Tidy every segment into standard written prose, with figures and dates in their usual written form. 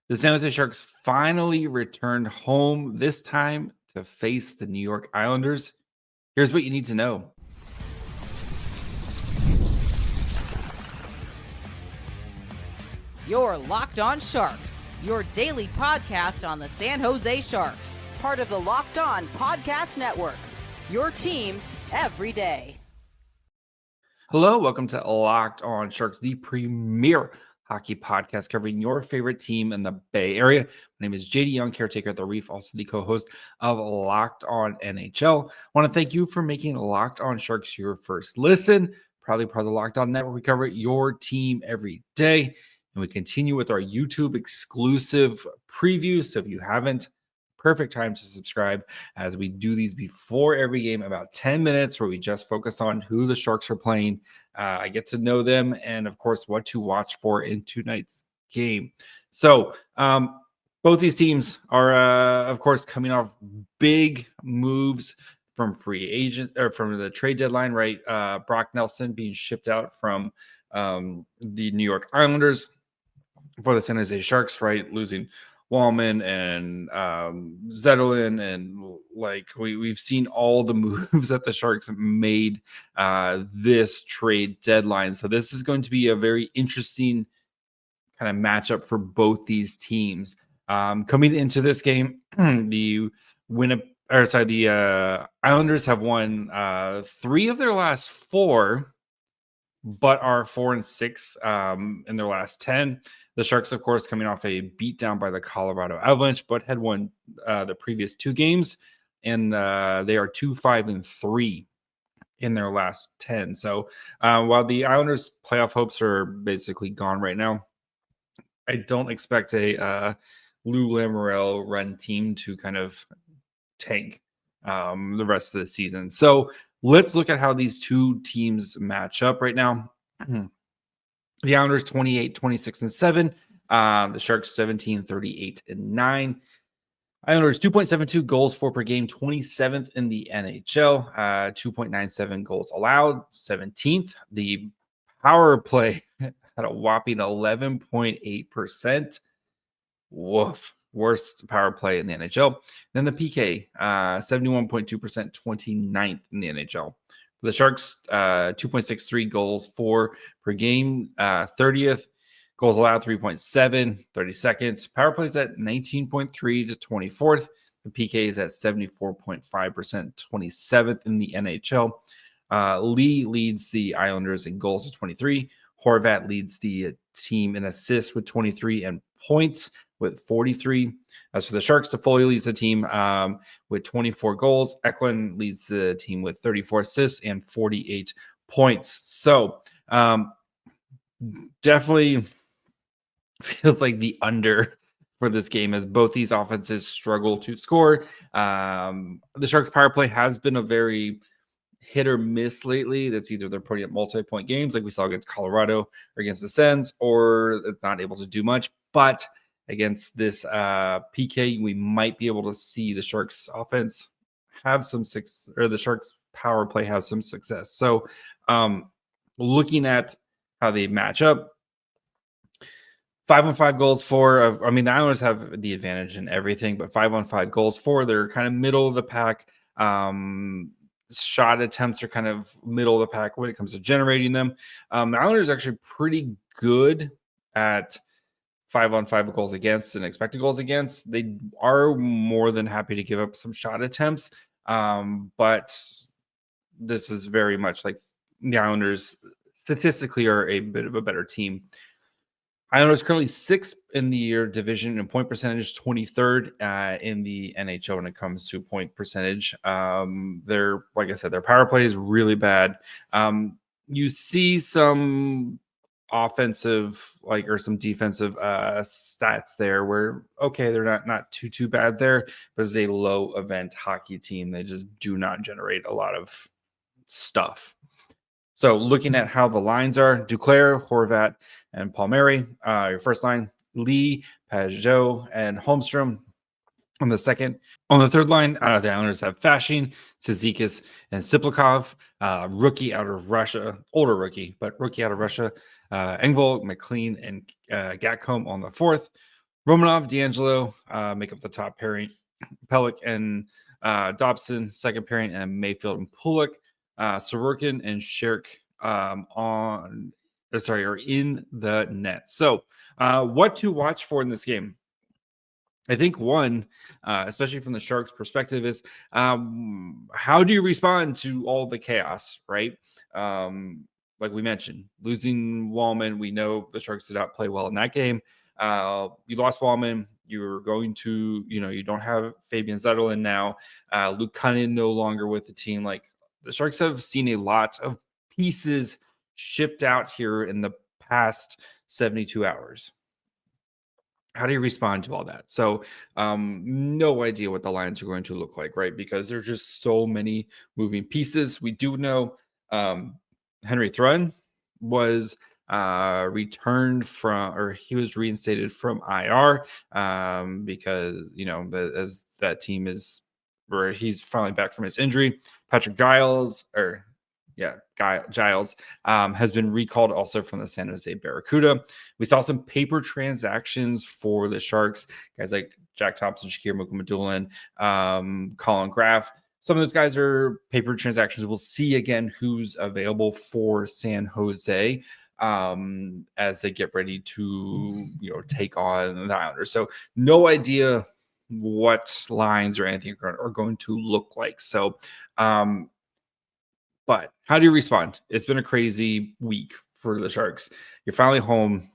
The San Jose Sharks finally returned home, this time to face the New York Islanders. Here's what you need to know. You're Locked On Sharks, your daily podcast on the San Jose Sharks, part of the Locked On Podcast Network, your team every day. Hello, welcome to Locked On Sharks, the premier hockey podcast covering your favorite team in the Bay Area. My name is JD Young, caretaker at the Reef, also the co-host of Locked On NHL. I want to thank you for making Locked On Sharks your first listen. Proudly part of the Locked On Network. We cover your team every day. And we continue with our YouTube exclusive preview. So if you haven't, perfect time to subscribe as we do these before every game, about 10 minutes where we just focus on who the Sharks are playing. I get to know them and, of course, what to watch for in tonight's game. So both these teams are, of course, coming off big moves from free agent or from the trade deadline, right? Brock Nelson being shipped out from the New York Islanders for the San Jose Sharks, right? Losing Wallman and Zetterlund, and like we've seen all the moves that the Sharks made this trade deadline. So this is going to be a very interesting kind of matchup for both these teams. Coming into this game, the Islanders have won 3 of their last 4, but are 4-6 in their last 10. The Sharks, of course, coming off a beatdown by the Colorado Avalanche, but had won the previous 2 games, and they are 2-5-3 in their last 10. So while the Islanders' playoff hopes are basically gone right now, I don't expect a Lou Lamoriello run team to kind of tank the rest of the season. So let's look at how these two teams match up right now. The Islanders 28-26-7. The Sharks 17-38-9. Islanders 2.72 goals for per game, 27th in the NHL. 2.97 goals allowed, 17th. The power play had a whopping 11.8%. Woof. Worst power play in the NHL. Then the PK, 71.2%, 29th in the NHL. For the Sharks, 2.63 goals for per game, 30th. Goals allowed, 3.7, 32nd. Power plays at 19.3 to 24th. The PK is at 74.5%, 27th in the NHL. Lee leads the Islanders in goals with 23. Horvat leads the team in assists with 23 and points with 43. As for the Sharks, Toffoli leads the team with 24 goals. Eklund leads the team with 34 assists and 48 points. So definitely feels like the under for this game as both these offenses struggle to score. The Sharks power play has been a very hit or miss lately. That's either they're putting up multi-point games like we saw against Colorado or against the Sens, or it's not able to do much. But against this PK, we might be able to see the Sharks offense have some success, or the Sharks power play has some success. So looking at how they match up, 5-on-5 goals for, the Islanders have the advantage in everything, but 5-on-5 goals for, they're kind of middle of the pack. Shot attempts are kind of middle of the pack when it comes to generating them. The Islanders are actually pretty good at 5-on-5 goals against and expected goals against. They are more than happy to give up some shot attempts, but this is very much like the Islanders statistically are a bit of a better team. Islanders currently 6th in the year division in point percentage, 23rd in the NHL when it comes to point percentage. They're, like I said, their power play is really bad. You see some offensive or some defensive stats there where, okay, they're not too bad there, but it's a low event hockey team. They just do not generate a lot of stuff. So looking at how the lines are, Duclair, Horvat, and Palmieri. Your first line, Lee, Pajot, and Holmstrom on the second. On the third line, the Islanders have Fasching, Cizikas, and Siplikov. Rookie out of Russia, older rookie, but rookie out of Russia. Engvall, McLean, and Gatcomb on the fourth. Romanov, D'Angelo make up the top pairing. Pellick and Dobson, second pairing, and Mayfield and Pulick. Sorokin and Sherk are in the net. So what to watch for in this game? I think one, especially from the Sharks' perspective, is how do you respond to all the chaos, right? Like we mentioned, losing Wallman, we know the Sharks did not play well in that game. You lost Wallman. You're going to, you don't have Fabian Zetterlund now. Luke Cunningham no longer with the team. Like the Sharks have seen a lot of pieces shipped out here in the past 72 hours. How do you respond to all that? So no idea what the lines are going to look like, right? Because there's just so many moving pieces. We do know Henry Thrun was returned from, or he was reinstated from IR because, as that team is, where he's finally back from his injury. Patrick Giles, Giles has been recalled also from the San Jose Barracuda. We saw some paper transactions for the Sharks, guys like Jack Thompson, Shakir Mukhamadullin, Colin Graff. Some of those guys are paper transactions. We'll see again who's available for San Jose as they get ready to take on the Islanders. So no idea what lines or anything are going to look like. So but how do you respond? It's been a crazy week for the Sharks. You're finally home.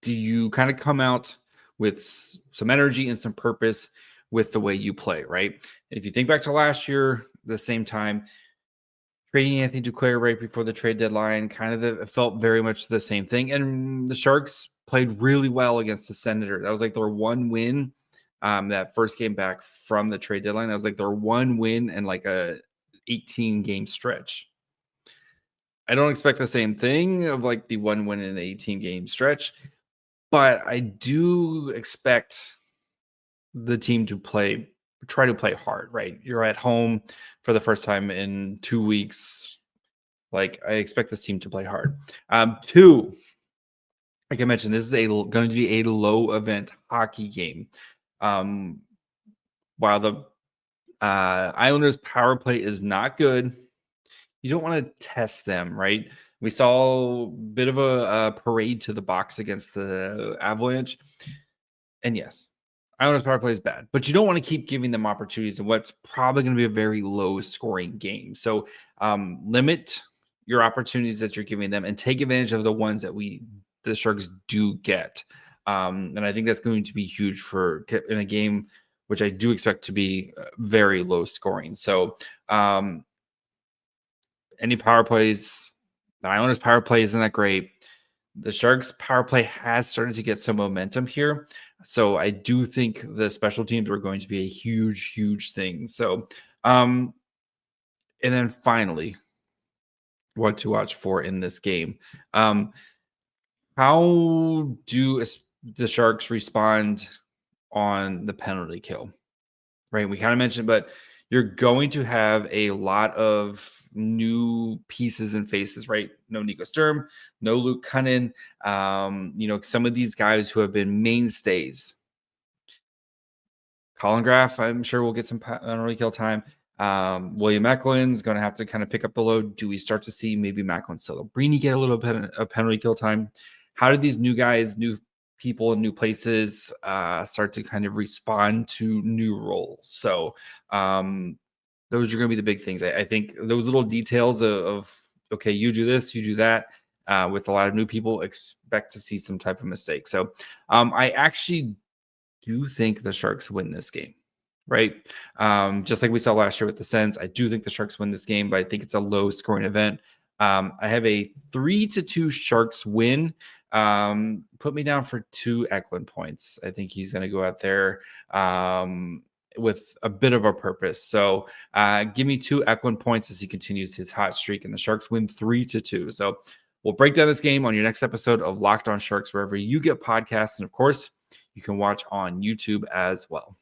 Do you kind of come out with some energy and some purpose with the way you play, right? If you think back to last year, the same time, trading Anthony Duclair right before the trade deadline, it felt very much the same thing. And the Sharks played really well against the Senators. That was like their one win. That first game back from the trade deadline, that was like their one win and like a 18 game stretch. I don't expect the same thing of like the one win in an 18 game stretch, but I do expect the team to try to play hard, right? You're at home for the first time in 2 weeks. Like I expect this team to play hard. Two, like I mentioned, this is going to be a low event hockey game. While the Islanders power play is not good, you don't want to test them, right? We saw a bit of a parade to the box against the Avalanche. And yes, Islanders power play is bad, but you don't want to keep giving them opportunities in what's probably going to be a very low scoring game. So limit your opportunities that you're giving them and take advantage of the ones that the Sharks do get. And I think that's going to be huge in a game which I do expect to be very low scoring. So any power plays, the Islanders power play isn't that great. The Sharks power play has started to get some momentum here. So I do think the special teams are going to be a huge, huge thing. So, and then finally, what to watch for in this game. How do the Sharks respond on the penalty kill, right? We kind of mentioned, but you're going to have a lot of new pieces and faces, right? No Nico Sturm, no Luke Cunningham, some of these guys who have been mainstays. Colin Graff, I'm sure we'll get some penalty kill time. William Eklund's going to have to kind of pick up the load. Do we start to see maybe Macklin Celebrini get a little bit of penalty kill time? How did these new guys, new people in new places start to kind of respond to new roles? So those are going to be the big things. I think those little details of okay, you do this, you do that. With a lot of new people, expect to see some type of mistake. So I actually do think the Sharks win this game, right? Just like we saw last year with the Sens, I do think the Sharks win this game, but I think it's a low scoring event. I have a 3-2 Sharks win. Put me down for 2 Eklund points. I think he's going to go out there with a bit of a purpose. So give me 2 Eklund points as he continues his hot streak, and the Sharks win 3-2. So we'll break down this game on your next episode of Locked On Sharks, wherever you get podcasts. And of course, you can watch on YouTube as well.